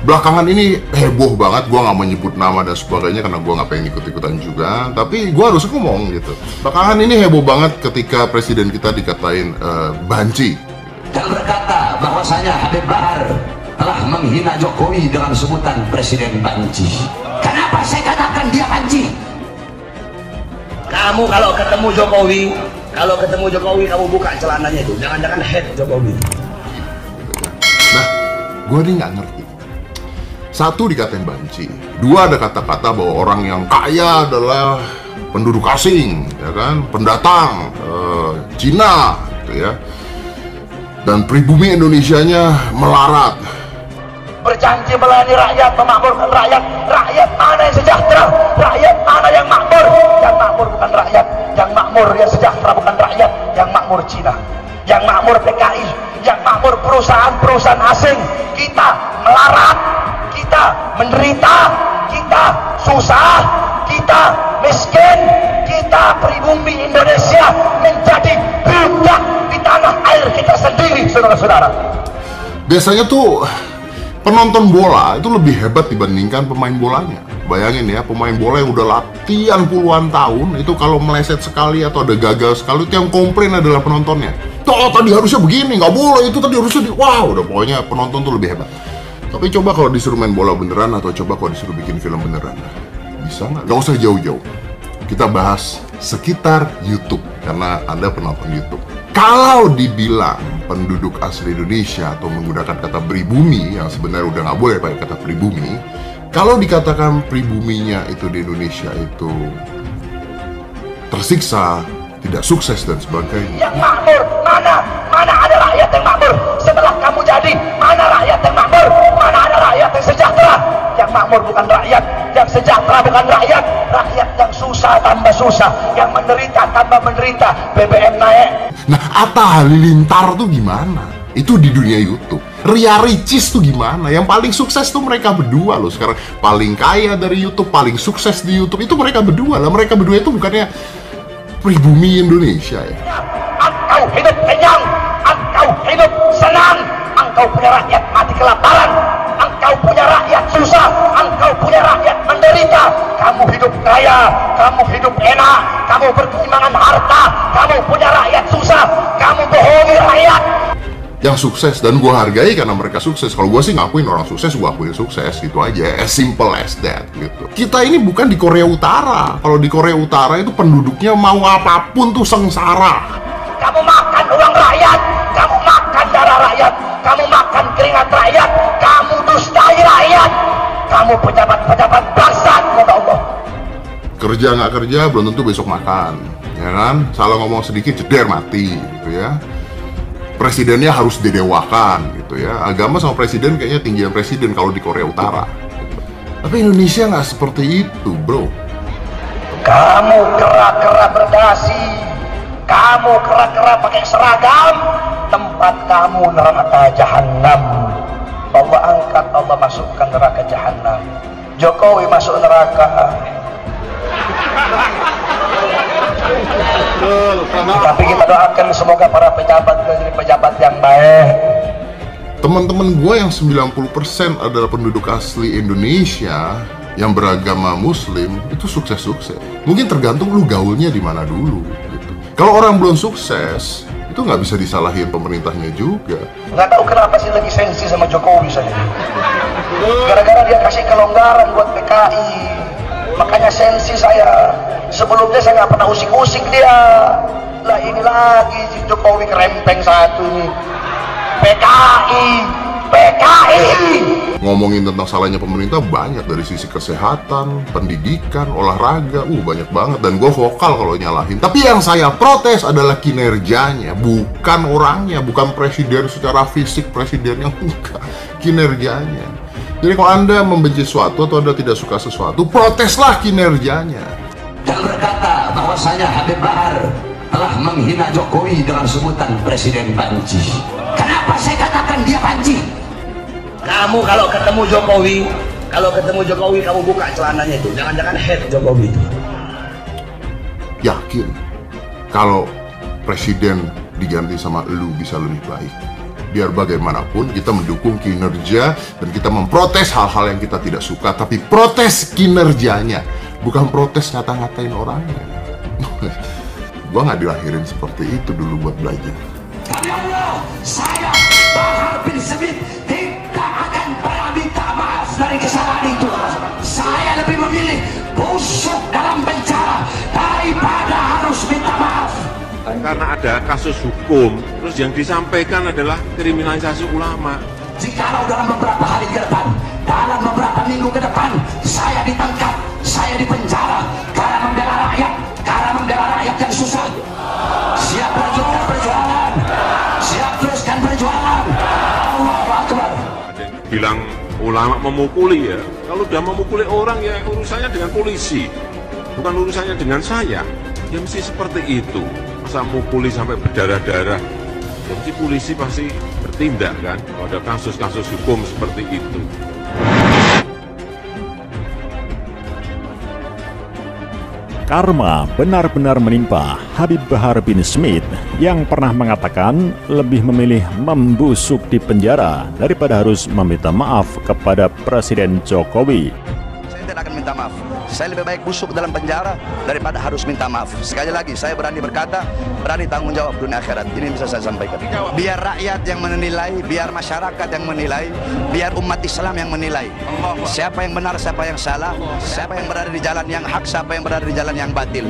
Belakangan ini heboh banget, gue nggak menyebut nama dan sebagainya karena gue nggak pengen ikut-ikutan juga, tapi gue harus ngomong gitu. Belakangan ini heboh banget ketika presiden kita dikatain banci. Dan berkata bahwasanya Habib Bahar telah menghina Jokowi dengan sebutan presiden banci. Kenapa saya katakan dia banci? Kamu kalau ketemu Jokowi, kamu buka celananya itu, jangan-jangan head Jokowi. Nah, gue nih nggak ngerti. Satu, dikatain banci. Dua, ada kata-kata bahwa orang yang kaya adalah penduduk asing, ya kan, pendatang, Cina, gitu ya. Dan pribumi Indonesianya melarat. Berjanji melayani rakyat, memakmurkan rakyat. Rakyat mana yang sejahtera? Rakyat mana yang makmur? Yang makmur bukan rakyat, yang makmur, yang sejahtera bukan rakyat, yang makmur Cina, yang makmur PKI, yang makmur perusahaan-perusahaan asing. Kita melarat, kita menderita, kita susah, kita miskin, kita pribumi Indonesia menjadi budak di tanah air kita sendiri, saudara-saudara. Biasanya tuh penonton bola itu lebih hebat dibandingkan pemain bolanya. Bayangin ya, pemain bola yang udah latihan puluhan tahun, itu kalau meleset sekali atau ada gagal sekali, itu yang komplain adalah penontonnya. Tuh, tadi harusnya begini, nggak boleh, itu tadi harusnya wow, udah pokoknya penonton tuh lebih hebat. Tapi coba kalau disuruh main bola beneran, atau coba kalau disuruh bikin film beneran, bisa nggak? Nggak usah jauh-jauh. Kita bahas sekitar YouTube, karena Anda penonton YouTube. Kalau dibilang penduduk asli Indonesia atau menggunakan kata pribumi, yang sebenarnya udah nggak boleh pakai kata pribumi, kalau dikatakan pribuminya itu di Indonesia itu tersiksa, tidak sukses dan sebagainya. Yang makmur, mana ada rakyat yang makmur? Setelah kamu jadi, mana rakyat yang makmur? Mana ada rakyat yang sejahtera? Yang makmur bukan rakyat, yang sejahtera bukan rakyat. Rakyat yang susah tambah susah, yang menderita tambah menderita. BBM naik. Nah, Atta Halilintar tuh gimana? Itu di dunia YouTube. Ria Ricis tuh gimana? Yang paling sukses tuh mereka berdua loh sekarang. Paling kaya dari YouTube, paling sukses di YouTube itu mereka berdua lah. Mereka berdua itu bukannya pribumi Indonesia ya? Engkau hidup kenyang, engkau hidup senang, engkau punya rakyat mati kelaparan, engkau punya rakyat susah, engkau punya rakyat menderita. Kamu hidup kaya, kamu hidup enak, kamu berkeimangan harta, kamu punya rakyat susah, kamu bohongi rakyat. Yang sukses, dan gue hargai karena mereka sukses. Kalau gue sih ngakuin orang sukses, gue akuin sukses, gitu aja, as simple as that gitu. Kita ini bukan di Korea Utara. Kalau di Korea Utara itu penduduknya mau apapun tuh sengsara. Kamu makan uang rakyat, kamu makan darah rakyat, kamu makan keringat rakyat, kamu dustai rakyat, kamu pejabat-pejabat bangsat, kata Allah. Kerja nggak kerja belum tentu besok makan, ya kan? Salah ngomong sedikit jeder mati, gitu ya. Presidennya harus didewakan, gitu ya. Agama sama presiden kayaknya tinggian presiden kalau di Korea Utara. Tapi Indonesia nggak seperti itu, bro. Kamu kera-kera berdasi, kamu kera-kera pakai seragam, tempat kamu neraka jahanam. Allah angkat, Allah masukkan neraka jahanam. Jokowi masuk neraka. Tapi kita doakan semoga para pejabat menjadi pejabat yang baik. Teman-teman gue yang 90% adalah penduduk asli Indonesia yang beragama Muslim, itu sukses-sukses. Mungkin tergantung lu gaulnya di mana dulu gitu. Kalau orang belum sukses, itu nggak bisa disalahin pemerintahnya juga. Nggak tahu kenapa sih lagi sensi sama Jokowi saja. Gara-gara dia kasih kelonggaran buat PKI, makanya sensi saya. Sebelumnya saya nggak pernah usik-usik dia. Lah ini lagi Jokowi kerempeng satu ini. PKI. Ngomongin tentang salahnya pemerintah banyak, dari sisi kesehatan, pendidikan, olahraga, banyak banget. Dan gue vokal kalau nyalahin. Tapi yang saya protes adalah kinerjanya, bukan orangnya, bukan presiden secara fisik, presiden yang bukan, kinerjanya. Jadi kalau Anda membenci sesuatu atau Anda tidak suka sesuatu, proteslah kinerjanya. Dan berkata bahwasanya Habib Bahar telah menghina Jokowi dengan sebutan presiden banci. Kenapa saya katakan dia banci? Kamu kalau ketemu Jokowi, kamu buka celananya itu, jangan-jangan head Jokowi itu. Yakin kalau presiden diganti sama elu bisa lebih baik? Biar bagaimanapun kita mendukung kinerja dan kita memprotes hal-hal yang kita tidak suka, tapi protes kinerjanya, bukan protes ngata-ngatain orangnya. Gua nggak dilahirin seperti itu dulu buat belajar. Demi Allah, saya Bahar bin Smith tidak akan pernah minta maaf dari kesalahan itu. Saya lebih memilih busuk dalam penjara daripada harus minta maaf. Karena ada kasus hukum, terus yang disampaikan adalah kriminalisasi ulama. Jikalau dalam beberapa hari ke depan, dalam beberapa minggu ke depan, saya ditangkap, saya dipenjara karena membela rakyat yang susah, siap melanjutkan perjuangan, siap teruskan perjuangan. Allahu Akbar. Ada yang bilang ulama memukuli ya. Kalau udah memukuli orang ya urusannya dengan polisi, bukan urusannya dengan saya. Ya mesti seperti itu. Masa mukuli sampai berdarah-darah, ya mesti polisi pasti bertindak kan. Kalau ada kasus-kasus hukum seperti itu. Karma benar-benar menimpa Habib Bahar bin Smith yang pernah mengatakan lebih memilih membusuk di penjara daripada harus meminta maaf kepada Presiden Jokowi. Saya tidak akan minta maaf. Saya lebih baik busuk dalam penjara daripada harus minta maaf. Sekali lagi, saya berani berkata, berani tanggung jawab dunia akhirat. Ini bisa saya sampaikan. Biar rakyat yang menilai, biar masyarakat yang menilai, biar umat Islam yang menilai. Siapa yang benar, siapa yang salah, siapa yang berada di jalan yang hak, siapa yang berada di jalan yang batil.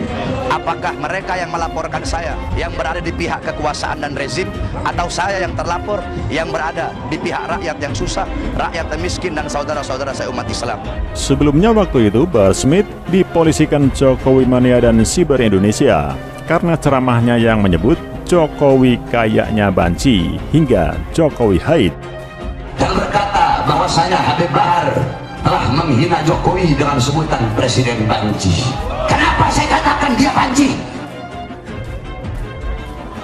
Apakah mereka yang melaporkan saya, yang berada di pihak kekuasaan dan rezim, atau saya yang terlapor, yang berada di pihak rakyat yang susah, rakyat yang miskin, dan saudara-saudara saya umat Islam. Sebelumnya waktu itu, Bahar Smith dipolisikan Jokowi Mania dan Siber Indonesia karena ceramahnya yang menyebut Jokowi kayaknya banci hingga Jokowi haid. Dan berkata bahwasanya Habib Bahar telah menghina Jokowi dengan sebutan Presiden Banci. Kenapa saya katakan dia banci?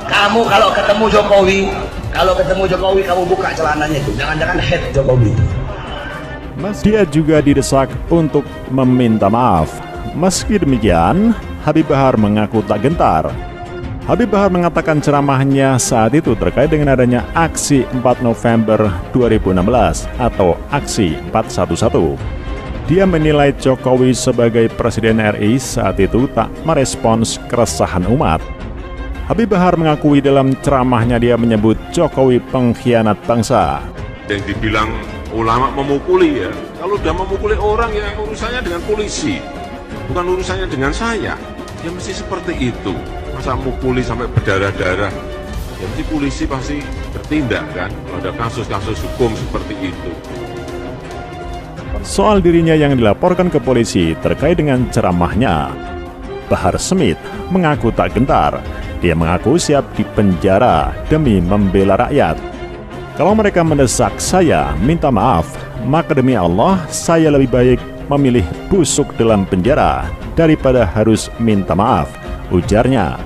Kamu kalau ketemu Jokowi kamu buka celananya itu, jangan-jangan head Jokowi. Dia juga didesak untuk meminta maaf. Meski demikian, Habib Bahar mengaku tak gentar. Habib Bahar mengatakan ceramahnya saat itu terkait dengan adanya aksi 4 November 2016 atau aksi 411. Dia menilai Jokowi sebagai Presiden RI saat itu tak merespons keresahan umat. Habib Bahar mengakui dalam ceramahnya dia menyebut Jokowi pengkhianat bangsa. Yang dibilang ulama memukuli ya. Kalau udah memukuli orang ya urusannya dengan polisi, bukan urusannya dengan saya. Ya mesti seperti itu. Masa mukuli sampai berdarah-darah, ya mesti polisi pasti bertindak kan. Kalau ada kasus-kasus hukum seperti itu. Soal dirinya yang dilaporkan ke polisi terkait dengan ceramahnya, Bahar Smith mengaku tak gentar. Dia mengaku siap dipenjara demi membela rakyat. Kalau mereka mendesak saya minta maaf, maka demi Allah saya lebih baik memilih busuk dalam penjara daripada harus minta maaf, ujarnya.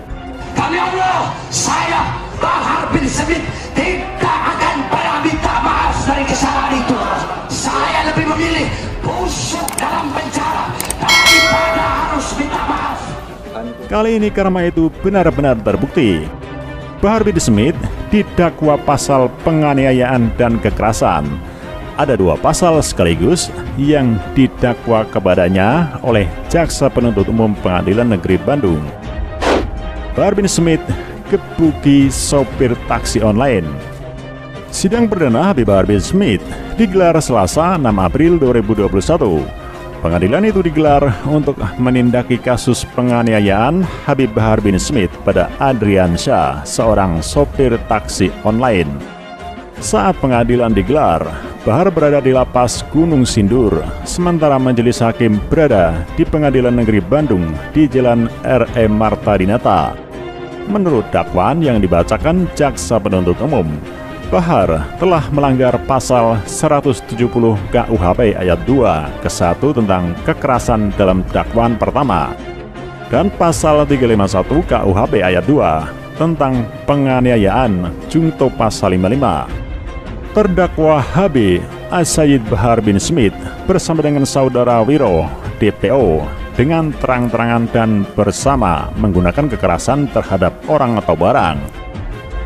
Demi Allah, saya Bahar bin Smith tidak akan pernah minta maaf dari kesalahan itu. Saya lebih memilih busuk dalam penjara daripada harus minta maaf. Kali ini karma itu benar-benar terbukti. Bahar bin Smith didakwa pasal penganiayaan dan kekerasan. Ada 2 pasal sekaligus yang didakwa kepadanya oleh Jaksa Penuntut Umum Pengadilan Negeri Bandung. Bahar bin Smith gebuki sopir taksi online. Sidang perdana Habib Bahar bin Smith digelar Selasa 6 April 2021. Pengadilan itu digelar untuk menindaki kasus penganiayaan Habib Bahar bin Smith pada Adrian Syah, seorang sopir taksi online. Saat pengadilan digelar, Bahar berada di lapas Gunung Sindur, sementara majelis hakim berada di Pengadilan Negeri Bandung di Jalan R.E. Marta Dinata. Menurut dakwaan yang dibacakan Jaksa Penuntut Umum, Bahar telah melanggar pasal 170 KUHP ayat 2 ke-1 tentang kekerasan dalam dakwaan pertama dan pasal 351 KUHP ayat 2 tentang penganiayaan junto pasal 55. Terdakwa HB As-Sayyid Bahar bin Smith bersama dengan saudara Wiro DPO dengan terang-terangan dan bersama menggunakan kekerasan terhadap orang atau barang.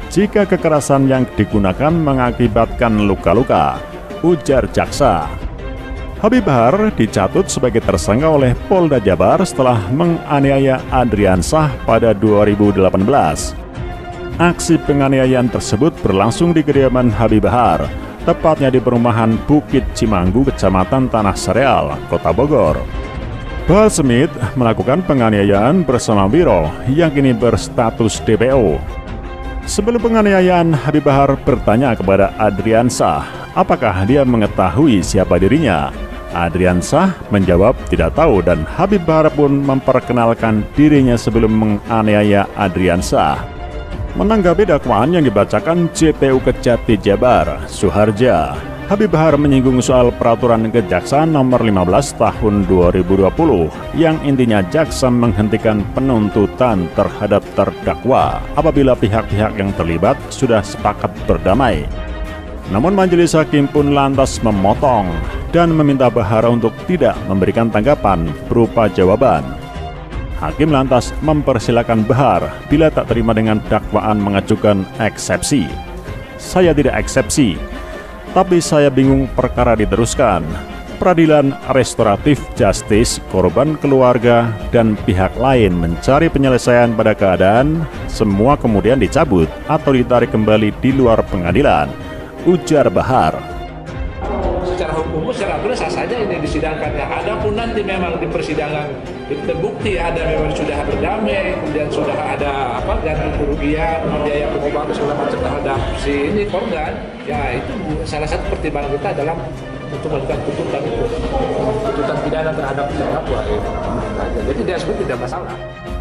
jika kekerasan yang digunakan mengakibatkan luka-luka, ujar jaksa. Habib Bahar dicatut sebagai tersangka oleh Polda Jabar setelah menganiaya Adriansyah pada 2018. Aksi penganiayaan tersebut berlangsung di kediaman Habib Bahar, tepatnya di perumahan Bukit Cimanggu, Kecamatan Tanah Sereal, Kota Bogor. Bahar Smith melakukan penganiayaan bersama Wiro yang kini berstatus DPO. Sebelum penganiayaan, Habib Bahar bertanya kepada Adriansyah apakah dia mengetahui siapa dirinya. Adriansyah menjawab tidak tahu dan Habib Bahar pun memperkenalkan dirinya sebelum menganiaya Adriansyah. Menanggapi dakwaan yang dibacakan JPU Kejati Jabar, Suharja, Habib Bahar menyinggung soal peraturan Kejaksaan nomor 15 tahun 2020 yang intinya jaksa menghentikan penuntutan terhadap terdakwa apabila pihak-pihak yang terlibat sudah sepakat berdamai. Namun majelis hakim pun lantas memotong dan meminta Bahar untuk tidak memberikan tanggapan berupa jawaban. Hakim lantas mempersilahkan Bahar bila tak terima dengan dakwaan mengajukan eksepsi. Saya tidak eksepsi, tapi saya bingung perkara diteruskan. Peradilan restoratif justice, korban, keluarga, dan pihak lain mencari penyelesaian pada keadaan semua kemudian dicabut atau ditarik kembali di luar pengadilan, ujar Bahar. Secara hukum, secara aturan sah saja ini disidangkan. Adapun nanti memang di persidangan terbukti ada memang sudah berdamai, kemudian sudah ada ganti kerugian, biaya pengobatan segala macam terhadap si ini korban, ya itu salah satu pertimbangan kita dalam untuk melakukan tuntutan pidana terhadap terdakwa. Jadi dia sebut tidak masalah.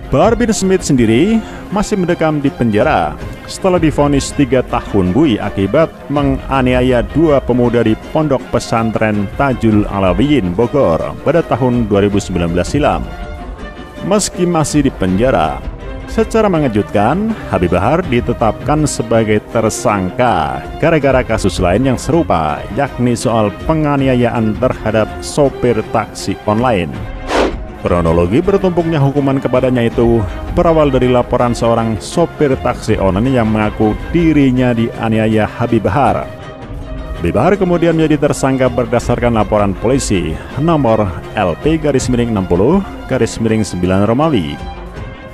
Bahar bin Smith sendiri masih mendekam di penjara setelah divonis 3 tahun buih akibat menganiaya 2 pemuda di Pondok Pesantren Tajul Alawiyin, Bogor pada tahun 2019 silam. Meski masih di penjara, secara mengejutkan Habib Bahar ditetapkan sebagai tersangka gara-gara kasus lain yang serupa, yakni soal penganiayaan terhadap sopir taksi online. Kronologi bertumpuknya hukuman kepadanya itu berawal dari laporan seorang sopir taksi online yang mengaku dirinya dianiaya Habib Bahar. Habib Bahar kemudian menjadi tersangka berdasarkan laporan polisi nomor LP-60-9 Romawi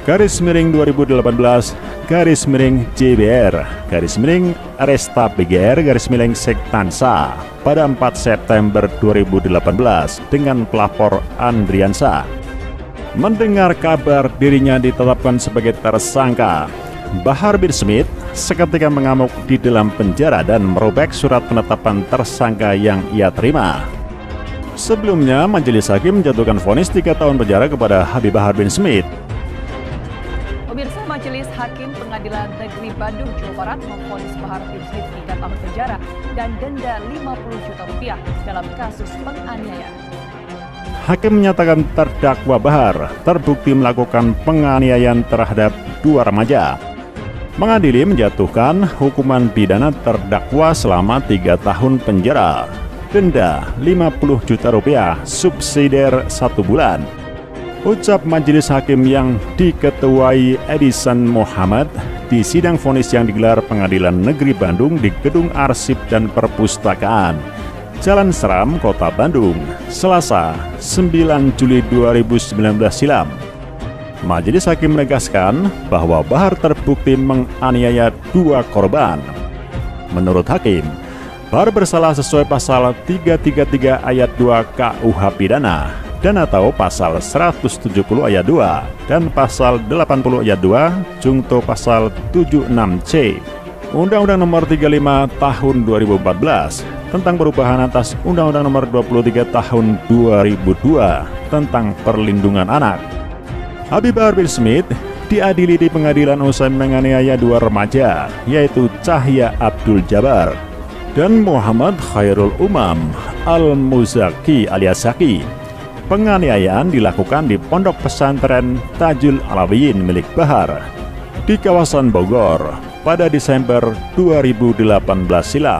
/2018/JBR/Resta PGR/Sektansa pada 4 September 2018 dengan pelapor Adriansyah. Mendengar kabar dirinya ditetapkan sebagai tersangka, Bahar bin Smith seketika mengamuk di dalam penjara dan merobek surat penetapan tersangka yang ia terima. Sebelumnya, majelis hakim menjatuhkan vonis 3 tahun penjara kepada Habib Bahar bin Smith. Pemirsa, Majelis Hakim Pengadilan Negeri Bandung, Jawa Barat memvonis Bahar bin Smith 3 tahun penjara dan denda Rp50 juta dalam kasus penganiayaan. Hakim menyatakan terdakwa Bahar terbukti melakukan penganiayaan terhadap 2 remaja. Mengadili menjatuhkan hukuman pidana terdakwa selama 3 tahun penjara, denda Rp50 juta, subsidiar 1 bulan. Ucap majelis hakim yang diketuai Edison Muhammad di sidang vonis yang digelar Pengadilan Negeri Bandung di Gedung Arsip dan Perpustakaan, Jalan Seram, Kota Bandung, Selasa 9 Juli 2019 silam. Majelis hakim menegaskan bahwa Bahar terbukti menganiaya 2 korban. Menurut hakim, Bahar bersalah sesuai pasal 333 ayat 2 KUH Pidana dan atau pasal 170 ayat 2 dan pasal 80 ayat 2 jungto pasal 76C Undang-Undang Nomor 35 Tahun 2014 tentang perubahan atas Undang-Undang Nomor 23 Tahun 2002 tentang perlindungan anak. Habib Bahar bin Smith diadili di pengadilan usai menganiaya 2 remaja, yaitu Cahya Abdul Jabar dan Muhammad Khairul Umam Al-Muzaki alias Zaki. Penganiayaan dilakukan di Pondok Pesantren Tajul Alawiyin milik Bahar di kawasan Bogor pada Desember 2018 silam.